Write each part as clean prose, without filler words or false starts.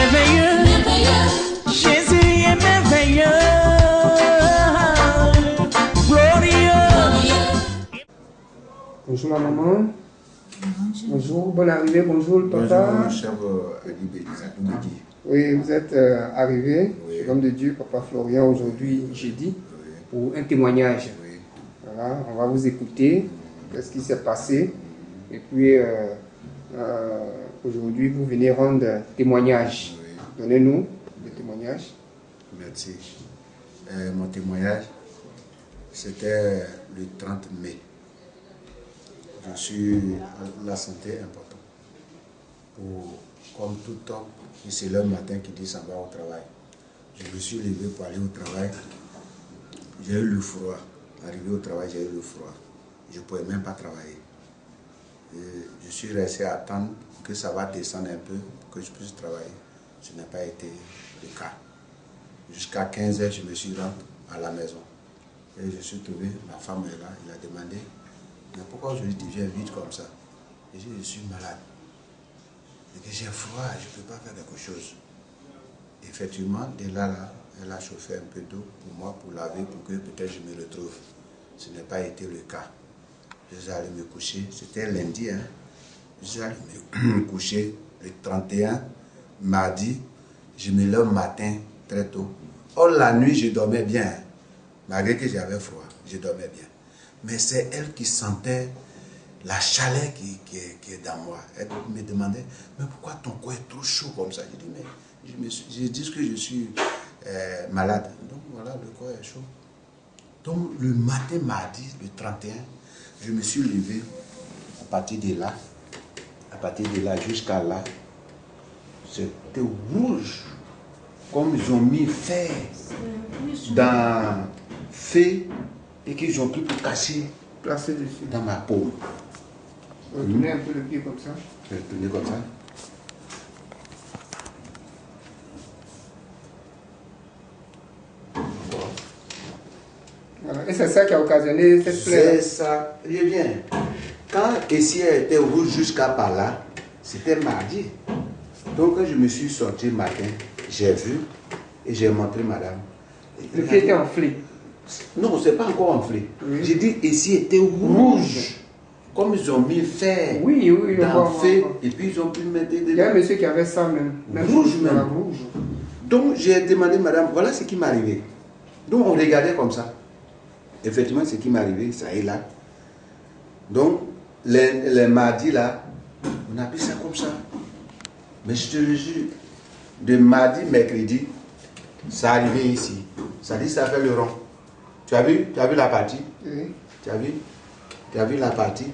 merveilleux, Jésus est merveilleux, glorieux. Bonjour ma maman. Bonjour, bonne arrivée, bonjour le papa. Bonjour, chef Alibé, Oui, vous êtes arrivé, Oui. l'homme de Dieu, papa Florian, aujourd'hui, jeudi, pour un témoignage. Oui. Voilà, on va vous écouter, qu'est-ce qui s'est passé. Et puis, aujourd'hui, vous venez rendre témoignage. Oui. Donnez-nous le témoignage. Merci. Mon témoignage, c'était le 30 mai. Je suis la santé importante. Comme tout homme, c'est le matin qui dit ça va au travail. Je me suis levé pour aller au travail. J'ai eu le froid. Arrivé au travail, j'ai eu le froid. Je ne pouvais même pas travailler. Je suis resté à attendre que ça va descendre un peu pour que je puisse travailler. Ce n'a pas été le cas. Jusqu'à 15 h, je me suis rendu à la maison. Et je suis trouvé, ma femme est là, elle a demandé, mais pourquoi aujourd'hui tu viens vite comme ça? J'ai dit, je suis malade. Et que j'ai froid, je ne peux pas faire quelque chose. Effectivement, dès là, elle a chauffé un peu d'eau pour moi, pour laver, pour que peut-être je me retrouve. Ce n'a pas été le cas. Je suis allé me coucher, c'était lundi, hein. Je suis allé me coucher le 31, mardi, je me lève matin très tôt. Oh, la nuit, je dormais bien, hein. Malgré que j'avais froid, je dormais bien. Mais c'est elle qui sentait la chaleur qui est dans moi. Elle me demandait, mais pourquoi ton corps est trop chaud comme ça? J'ai dit, mais je dis que je suis malade. Donc voilà, le corps est chaud. Donc le matin, mardi, le 31, je me suis levé à partir de là jusqu'à là. C'était rouge, comme ils ont mis fer dans feu et qu'ils ont pris pour cacher Placez dessus. dans ma peau. Retournez un peu le pied comme ça. Je vais tourner comme ça. Voilà. Et c'est ça qui a occasionné cette plaie. C'est ça. Eh bien, quand ici elle était rouge jusqu'à par là, c'était mardi. Donc quand je me suis sorti le matin, j'ai vu et j'ai montré madame. Le pied était enflé. Non, c'est pas encore enflé. Oui. J'ai dit ici était rouge. Comme ils ont mis fer Oui, dans on le feu, voit. et puis ils ont pu mettre des... Il y a un monsieur qui avait ça même. Rouge même. Voilà, rouge. Donc j'ai demandé, madame, voilà ce qui m'est arrivé. Donc on regardait comme ça. Effectivement, ce qui m'est arrivé, ça est là. Donc, les mardis là, on a pris ça comme ça. Mais je te le jure, de mardi, mercredi, ça arrivé ici. Ça dit, ça fait le rond. Tu as vu la partie? Oui. Tu as vu la partie?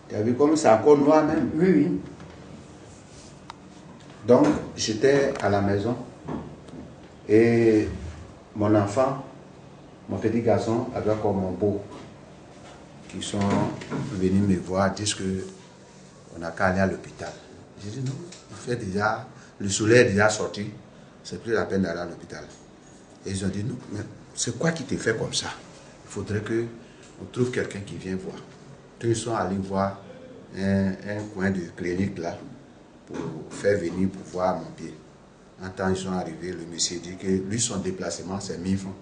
Tu as vu comme c'est encore noir même? Oui, oui. Donc, j'étais à la maison et mon enfant, mon petit garçon, avec encore mon beau, qui sont venus me voir, disent qu'on n'a qu'à aller à l'hôpital. J'ai dit non, le soleil est déjà sorti, c'est plus la peine d'aller à l'hôpital. Et ils ont dit non, mais c'est quoi qui te fait comme ça? Il faudrait qu'on trouve quelqu'un qui vienne voir. Donc ils sont allés voir un coin de clinique là, pour faire venir pour voir mon pied. En temps ils sont arrivés, le monsieur dit que lui son déplacement c'est 1000 francs.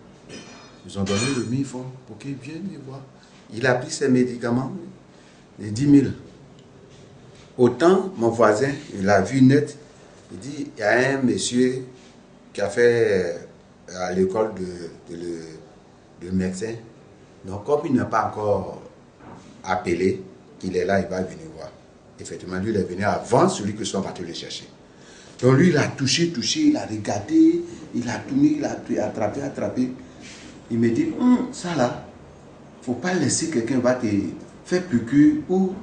Ils ont donné le 1000 francs pour qu'il vienne me voir. Il a pris ses médicaments, les 10 000. Autant mon voisin, il a vu net, il dit, il y a un monsieur qui a fait à l'école de médecin. Donc comme il n'a pas encore appelé, il est là, il va venir voir. Effectivement, lui, il est venu avant celui que sont partis le chercher. Donc lui, il a touché, il a regardé, il a tourné, il a attrapé. Il me dit, ça là, il ne faut pas laisser quelqu'un va te faire piqûre ou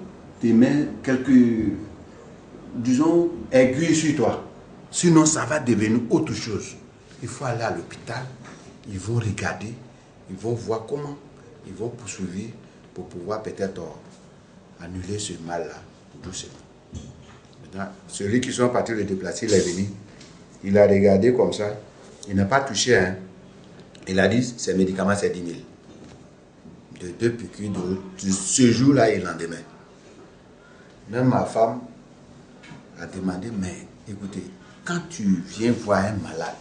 te mettre quelques, disons, aiguilles sur toi. Sinon, ça va devenir autre chose. Il faut aller à l'hôpital, ils vont regarder, ils vont voir comment, ils vont poursuivre pour pouvoir peut-être annuler ce mal-là, doucement. Maintenant, celui qui sont partis le déplacer, il est venu, il a regardé comme ça, il n'a pas touché, hein. Il a dit, ces médicaments, c'est 10 000. De 2 piqûres de ce jour-là et le lendemain. Même ma femme a demandé, mais écoutez, quand tu viens voir un malade,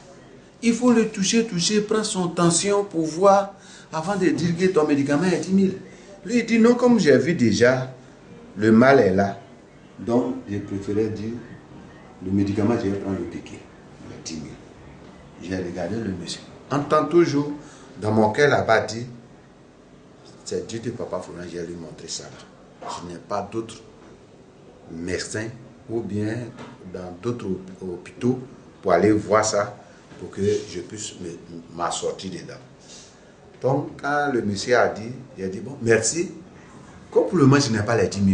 il faut le toucher, prendre son tension pour voir, avant de dire que ton médicament est 10 000. Lui, il dit non, comme j'ai vu déjà, le mal est là. Donc, j'ai préféré dire, le médicament, je vais prendre le ticket, le 10 000. J'ai regardé le monsieur. Entend toujours, dans mon cœur là-bas, dit, c'est Dieu de Papa Florent, je vais lui montrer ça là. Je n'ai pas d'autres médecins ou bien dans d'autres hôpitaux pour aller voir ça, pour que je puisse m'assortir dedans. Donc, quand le monsieur a dit, il a dit, bon, merci. Comme pour le moment, je n'ai pas les 10 000.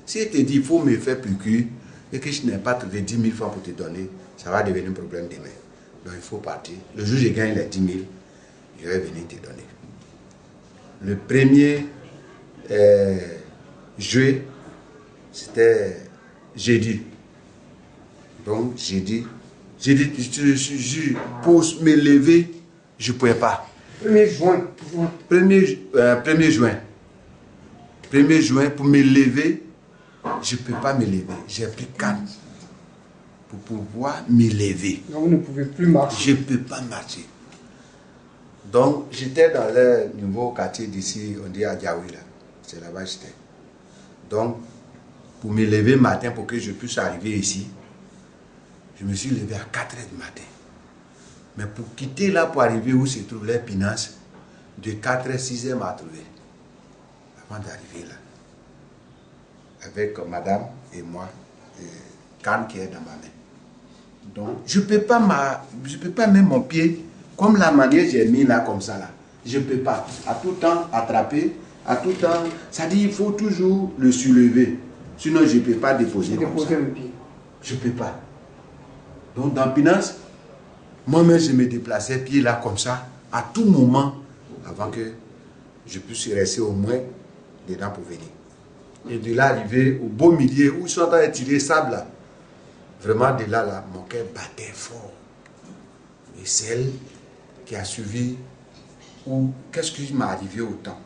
S'il te dit, il faut me faire piqûre et que je n'ai pas trouvé 10 000 francs pour te donner, ça va devenir un problème demain. Donc, il faut partir. Le jour où je gagne les 10 000, je vais venir te donner. Le premier juillet, c'était jeudi. Donc, jeudi, pour me lever, je ne pouvais pas. 1er juin. 1er juin, pour me lever, je ne peux pas me lever. J'ai pris calme pour pouvoir me lever. Donc, vous ne pouvez plus marcher. Je ne peux pas marcher. Donc, j'étais dans le nouveau quartier d'ici, on dit à Diaoui, là. C'est là-bas que j'étais. Donc, pour me lever le matin, pour que je puisse arriver ici, je me suis levé à 4 h du matin. Mais pour quitter là, pour arriver où se trouvent les finances, de 4 h, 6 h m'a trouvé. Avant d'arriver là. Avec madame et moi, Cannes qui est dans ma main. Donc, je ne peux pas mettre mon pied comme la manière que j'ai mis là, comme ça là. Je ne peux pas. À tout temps attraper, à tout temps. Ça dit, il faut toujours le soulever. Sinon, je ne peux pas déposer comme ça. Le pied. Je ne peux pas. Donc, dans Pinance, moi-même, je me déplaçais pied là, comme ça, à tout moment, avant que je puisse rester au moins dedans pour venir. Et de là, arriver au beau milieu où ils sont en train de tirer sable là. Vraiment, de là, là, mon cœur battait fort. Et celle qui a suivi, ou qu'est-ce qui m'est arrivé autant?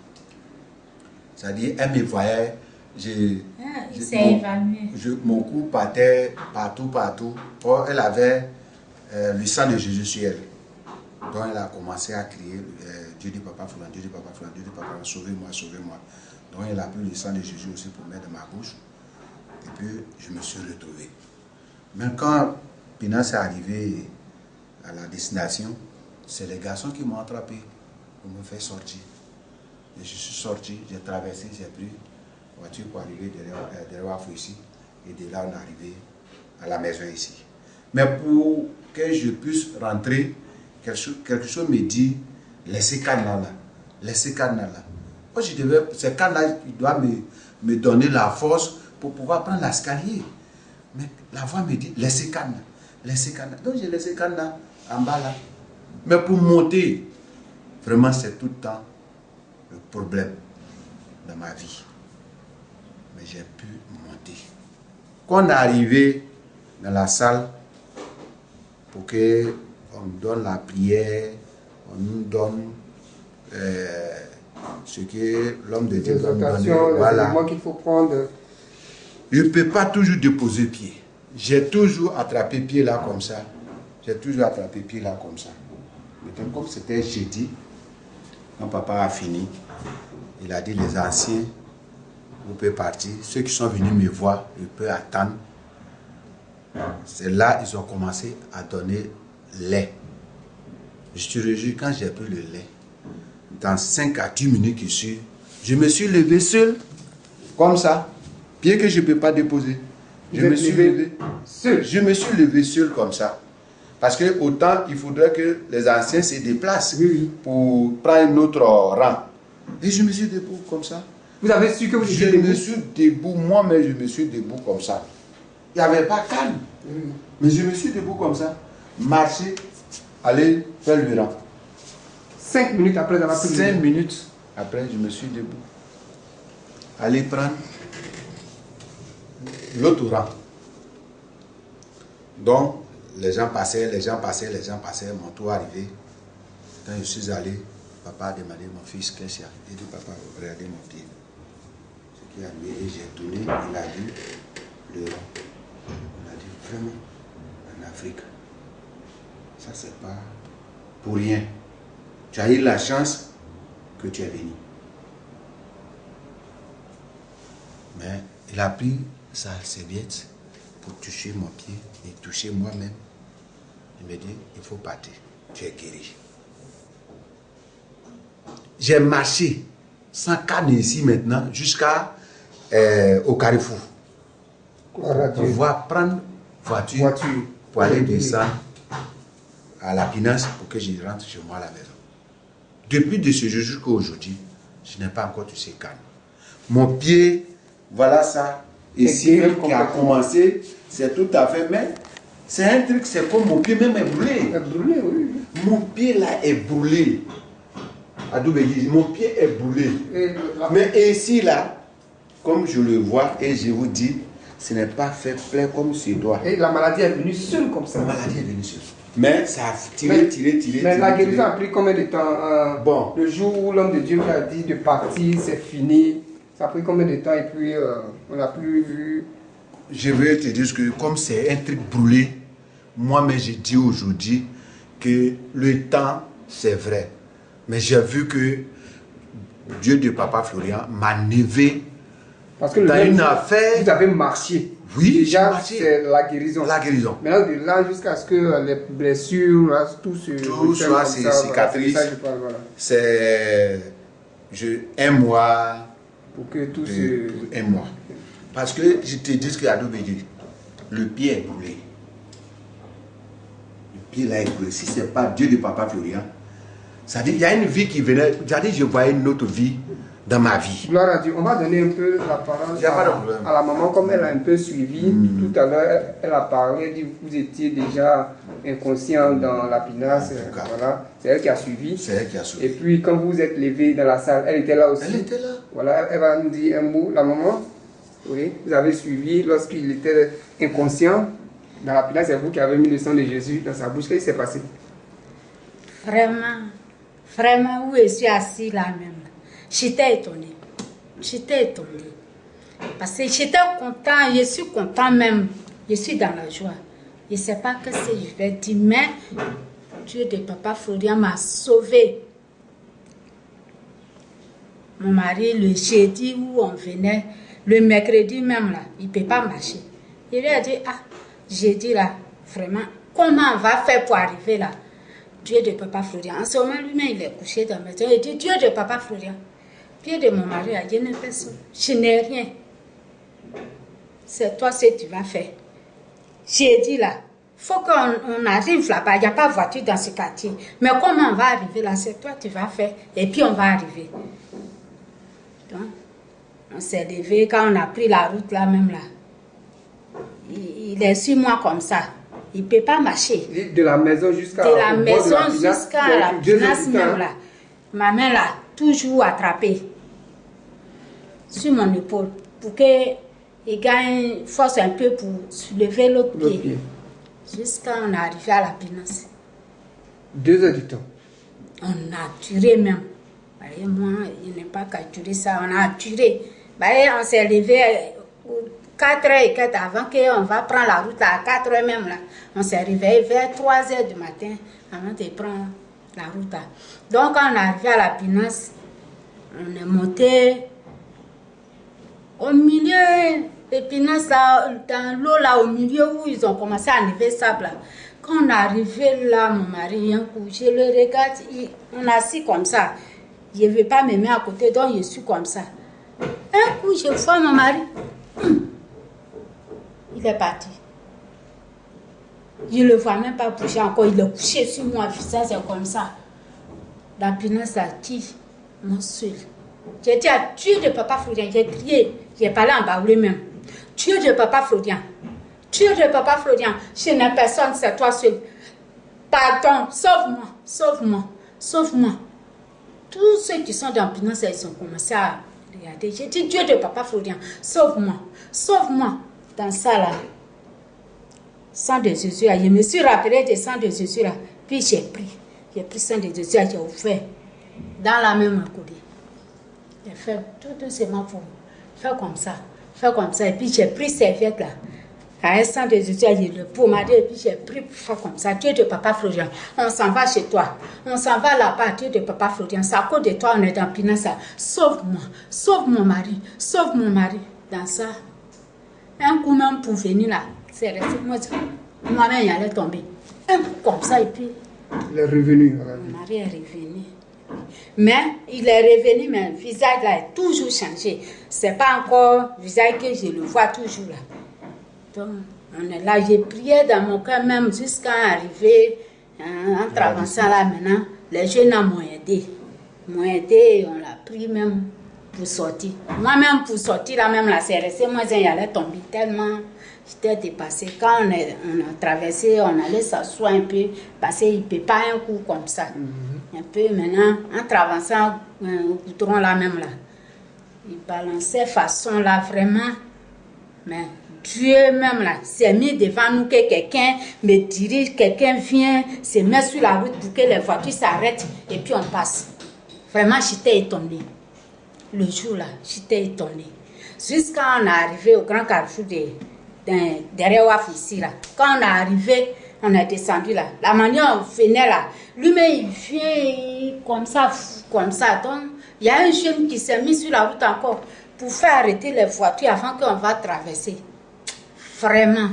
C'est-à-dire, elle me voyait, mon cou partait partout. Or, elle avait le sang de Jésus sur elle. Donc, elle a commencé à crier, Dieu dit Papa Florent, Dieu dit Papa Florent, Dieu dit Papa Florent, sauvez-moi, sauvez-moi. Donc, elle a pris le sang de Jésus aussi pour mettre dans ma bouche. Et puis, je me suis retrouvé. Mais quand Pinance est arrivé à la destination, c'est les garçons qui m'ont attrapé pour me faire sortir. Et je suis sorti, j'ai traversé, j'ai pris la voiture pour arriver derrière Wafou ici. Et de là, on est arrivé à la maison ici. Mais pour que je puisse rentrer, quelque chose me dit, laissez Cannes là. Laissez Cannes là. Moi, c'est Cannes là qui doit me donner la force pour pouvoir prendre l'escalier. Mais la voix me dit, laissez Cannes. Laissez Cannes. Donc, j'ai laissé Cannes là, en bas là. Mais pour monter, vraiment, c'est tout le temps le problème dans ma vie. Mais j'ai pu monter. Quand on est arrivé dans la salle, pour qu'on donne la prière, on nous donne ce que l'homme de Dieu va nous donner. Voilà. Qu'il faut prendre. Je ne peux pas toujours déposer pied. J'ai toujours attrapé pied là comme ça. J'ai toujours attrapé pied là comme ça. Maintenant, comme c'était jeudi, quand papa a fini, il a dit les anciens, vous pouvez partir. Ceux qui sont venus me voir, ils peuvent attendre. C'est là ils ont commencé à donner lait. Je te réjouis, quand j'ai pris le lait, dans 5 à 10 minutes ici, je me suis levé seul, comme ça, pied que je ne peux pas déposer. Je me suis levé seul. Je me suis levé seul comme ça. Parce que autant il faudrait que les anciens se déplacent pour prendre un autre rang. Et je me suis debout comme ça. Vous avez su que vous étiez debout? Je me suis debout, moi-même je me suis debout comme ça. Il n'y avait pas calme. Mais je me suis debout comme ça. Marcher, aller faire le rang. 5 minutes après avoir pris 5 minutes après, je me suis debout. Aller prendre l'autre rang. Donc, les gens passaient, mon tour arrivé. Quand je suis allé, papa a demandé mon fils qu'est-ce qu'il y a. Il dit, papa, regardez mon pied. Ce qui est arrivé, et j'ai tourné, il a vu le rang. On a dit, vraiment en Afrique. Ça, c'est pas pour rien. Tu as eu la chance que tu es venu. Mais il a pris sa serviette pour toucher mon pied et toucher moi-même. Il me dit, il faut partir. Tu es guéri. J'ai marché sans cadre ici maintenant jusqu'à au Carrefour. Pour pouvoir prendre voiture pour aller descendre à la Pinasse pour que je rentre chez moi à la maison. Depuis de ce jour jusqu'à aujourd'hui, je n'ai pas encore touché calme. Mon pied, voilà ça, ici qui a commencé, c'est tout à fait, mais c'est un truc, c'est comme mon pied même est brûlé. Brûlé, oui. Mon pied là est brûlé. Adoubégi, mon pied est brûlé. Mais ici là, comme je le vois et je vous dis, ce n'est pas fait plein comme ce doit. Et la maladie est venue seule comme ça. La maladie est venue seule. Mais ça a tiré. Mais la guérison a pris combien de temps Bon. Le jour où l'homme de Dieu a dit de partir, c'est fini. Ça a pris combien de temps et puis on n'a plus vu. Je vais te dire que comme c'est un truc brûlé, moi-même j'ai dit aujourd'hui que le temps, c'est vrai. Mais j'ai vu que Dieu de Papa Florian m'a levé. Parce que dans une affaire. Vous avez marché. Oui, déjà c'est la guérison. La guérison. Maintenant de là jusqu'à ce que les blessures, tout soit ces cicatrices. Voilà. C'est un mois. Pour que tout un mois. Parce que je te dis que Adoubégi, le pied est brûlé. Le pied là est brûlé. Si ce n'est pas Dieu de Papa Florian, ça dit il y a une vie qui venait. Je voyais une autre vie dans ma vie. Gloire à Dieu. On va donner un peu la parole à la maman, comme elle a un peu suivi. Tout à l'heure, elle a parlé, elle dit vous étiez déjà inconscient dans la pinasse. Voilà. C'est elle qui a suivi. C'est elle qui a suivi. Et puis quand vous êtes levé dans la salle, elle était là aussi. Elle était là. Voilà, elle va nous dire un mot. La maman, oui, vous avez suivi lorsqu'il était inconscient dans la pinasse. C'est vous qui avez mis le sang de Jésus dans sa bouche. Qu'est-ce qui s'est passé? Vraiment, où je suis assis là même. J'étais étonnée. Parce que j'étais content, je suis content même. Je suis dans la joie. Je ne sais pas ce que je vais dire, mais Dieu de Papa Florian m'a sauvé. Mon mari, le jeudi où on venait, le mercredi même là, il ne peut pas marcher. Il lui a dit, jeudi là, vraiment, comment on va faire pour arriver là? Dieu de Papa Florian. En ce moment, lui-même, il est couché dans la maison. Il dit, Dieu de Papa Florian. Dieu de mon mari a dit, je n'ai rien. C'est toi ce que tu vas faire. J'ai dit là, il faut qu'on arrive là-bas. Il n'y a pas de voiture dans ce quartier. Mais comment on va arriver là? C'est toi qui vas faire. Et puis on va arriver. Donc, on s'est levé quand on a pris la route là même là. Il est sur moi comme ça. Il ne peut pas marcher. De la maison jusqu'à la pinasse même là. Ma main là, toujours attrapée sur mon épaule pour qu'il gagne force un peu pour soulever l'autre pied. Jusqu'à on est arrivé à la pinasse. 2 heures du temps. On a duré même. Et moi, il n'est pas qu'à durer ça. On a duré. On s'est levé 4h04 avant qu'on va prendre la route là, à 4h même là. On s'est réveillé vers 3h du matin avant de prendre la route là. Donc quand on est arrivé à la pinasse, on est monté au milieu des pinasses là, dans l'eau là, au milieu où ils ont commencé à enlever le sable là. Quand on est arrivé là, mon mari, un coup, je le regarde, on est assis comme ça. Je ne veux pas me mettre à côté, donc je suis comme ça. Un coup, je vois mon mari. Il est parti. Je ne le vois même pas bouger encore. Il est couché sur moi, visage, c'est comme ça. La pinasse a dit, mon seul. J'ai dit à Dieu de Papa Florian, j'ai crié, j'ai parlé en baoulé même. Dieu de Papa Florian, Dieu de Papa Florian, je n'ai personne, c'est toi seul. Pardon, sauve-moi, sauve-moi, sauve-moi. Tous ceux qui sont dans la pinasse, ils ont commencé à regarder. J'ai dit, Dieu de Papa Florian, sauve-moi, sauve-moi. Dans ça là, sang de Jésus là, je me suis rappelé du sang de Jésus là, puis j'ai pris sang de Jésus là, j'ai ouvert dans la même coulée. J'ai fait tout doucement pour faire comme ça, et puis j'ai pris serviette là, À un centre de Jésus, il le pommadé et puis j'ai pris pour faire comme ça. Dieu de Papa Florian, on s'en va chez toi. On s'en va là-bas, Dieu de Papa Florian. C'est à cause de toi, on est dans Pinassa. Sauve-moi, sauve mon mari, sauve mon mari. Dans ça, un coup même pour venir là, c'est resté moi-même, il allait tomber. Un coup comme ça et puis... Il est revenu. Mon mari est revenu. Mais il est revenu, mais le visage là est toujours changé. C'est pas encore le visage que je le vois toujours là. Donc, on est là, j'ai prié dans mon cœur même jusqu'à arriver, en avançant là maintenant, les jeunes m'ont aidé. M'ont aidé, on l'a pris même pour sortir. Moi-même pour sortir là même, là, c'est resté, moi il allait tomber tellement, j'étais dépassée. Quand on a traversé, on allait s'asseoir un peu, parce qu'il ne peut pas un coup comme ça. Un peu maintenant, en traversant au goudron là même là, il balançait façon là vraiment, mais Dieu même là s'est mis devant nous que quelqu'un me dirige, quelqu'un vient se met sur la route pour que les voitures s'arrêtent et puis on passe. Vraiment, j'étais étonnée. Le jour là, j'étais étonnée. Jusqu'à on est arrivé au grand carrefour derrière Waf ici là. Quand on est arrivé, on est descendu là. La manière on venait là, lui-même il vient comme ça. Donc, il y a un jeune qui s'est mis sur la route encore pour faire arrêter les voitures avant qu'on va traverser. Vraiment,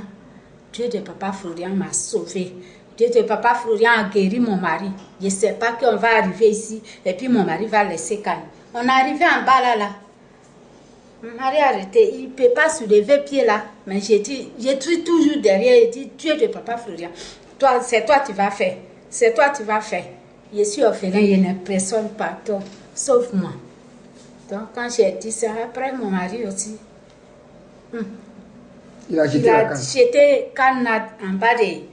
Dieu de Papa Florian m'a sauvé. Dieu de Papa Florian a guéri mon mari. Je ne sais pas qu'on va arriver ici et puis mon mari va laisser calme. On est arrivé en bas là. Mon mari a arrêté. Il ne peut pas soulever pied là. Mais j'ai toujours derrière. Il dit, Dieu de Papa Florian, c'est toi qui vas faire. C'est toi qui vas faire. Je suis orphelin, il n'y a personne partout, sauf moi. Donc quand j'ai dit ça, après mon mari aussi. Il a jeté la canne. Jeté canne en bas des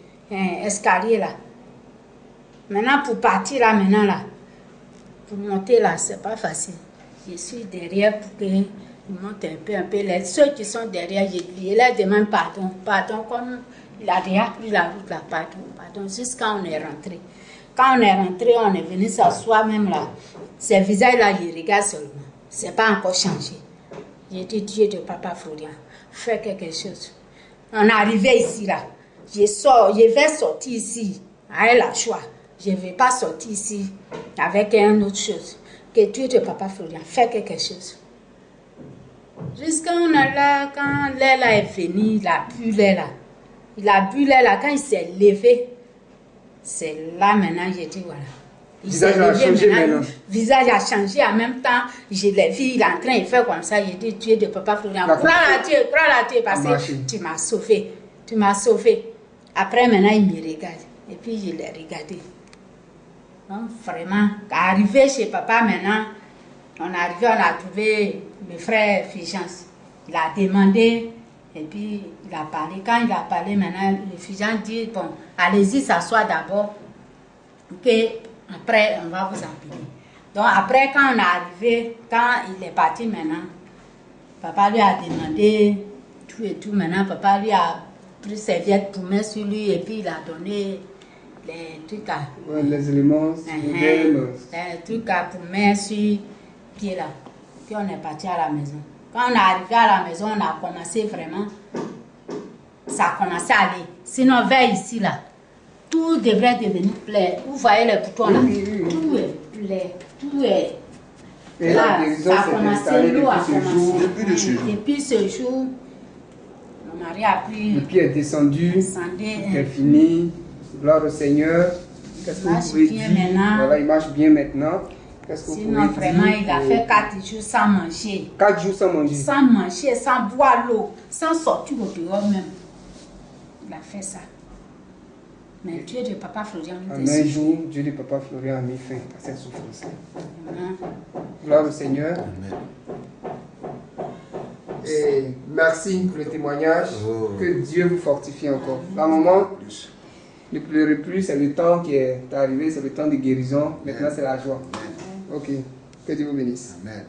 escaliers là. Maintenant pour partir là, pour monter là, c'est pas facile. Je suis derrière pour que je monte un peu. Ceux qui sont derrière, je leur demande pardon, comme il a déjà pris la route là, pardon, jusqu'à on est rentré. Quand on est rentré, on est venu s'asseoir même là. Ces visages là, je regarde seulement. C'est pas encore changé. J'ai dit, Dieu de Papa Florian, fais quelque chose. On est arrivé ici là. Je vais sortir ici avec la joie. Je ne vais pas sortir ici avec une autre chose. Que Dieu de Papa Florian, fais quelque chose. Jusqu'à on est là, quand l'air là est venu, il a bu l'air là. Il a bu l'air là, quand il s'est levé, c'est là maintenant, j'ai dit voilà. Le visage a changé maintenant. Le visage a changé en même temps. Je l'ai vu, il est en train de faire comme ça. J'ai dit, Dieu de Papa Florian, crois à Dieu, parce que tu m'as sauvé. Tu m'as sauvé. Après, maintenant, il me regarde. Et puis, je l'ai regardé. Donc, vraiment, arrivé chez papa maintenant, on a trouvé le frère Fulgence. Il a demandé, et puis il a parlé. Quand il a parlé maintenant, le Fulgence dit, bon, allez-y s'asseoir d'abord, que après on va vous appeler. Donc après, quand on est arrivé, quand il est parti maintenant, papa lui a demandé tout et tout. Maintenant, papa lui a pris serviette pour mettre sur lui, et puis il a donné les trucs à... Ouais, les éléments, les trucs à pour mettre sur pied là. Puis on est parti à la maison. Quand on est arrivé à la maison, on a commencé vraiment... Ça a commencé à aller. Sinon, vers ici là, tout devrait devenir plaid. Vous voyez les boutons là? Tout est plaid. Tout est... Et là, ça a commencé, l'eau a commencé. Depuis ce jour, mon mari a pris... Le pied est descendu, c'est fini. Gloire au Seigneur. Qu'est-ce que vous pouvez dire? Voilà, il marche bien maintenant. Qu'est-ce que vous sinon, pouvez vraiment, dire? Il a fait 4 jours sans manger. 4 jours sans manger? Sans manger, sans boire l'eau, sans sortir au dehors même. Il a fait ça. Mais Dieu de Papa Florian nous en un jour, Dieu de Papa Florian a mis fin à cette souffrance. Gloire au Seigneur. Amen. Et merci pour le témoignage. Que Dieu vous fortifie encore. La maman, ne pleurez plus, c'est le temps qui est arrivé, c'est le temps de guérison. Maintenant, c'est la joie. Ok. Que Dieu vous bénisse. Amen.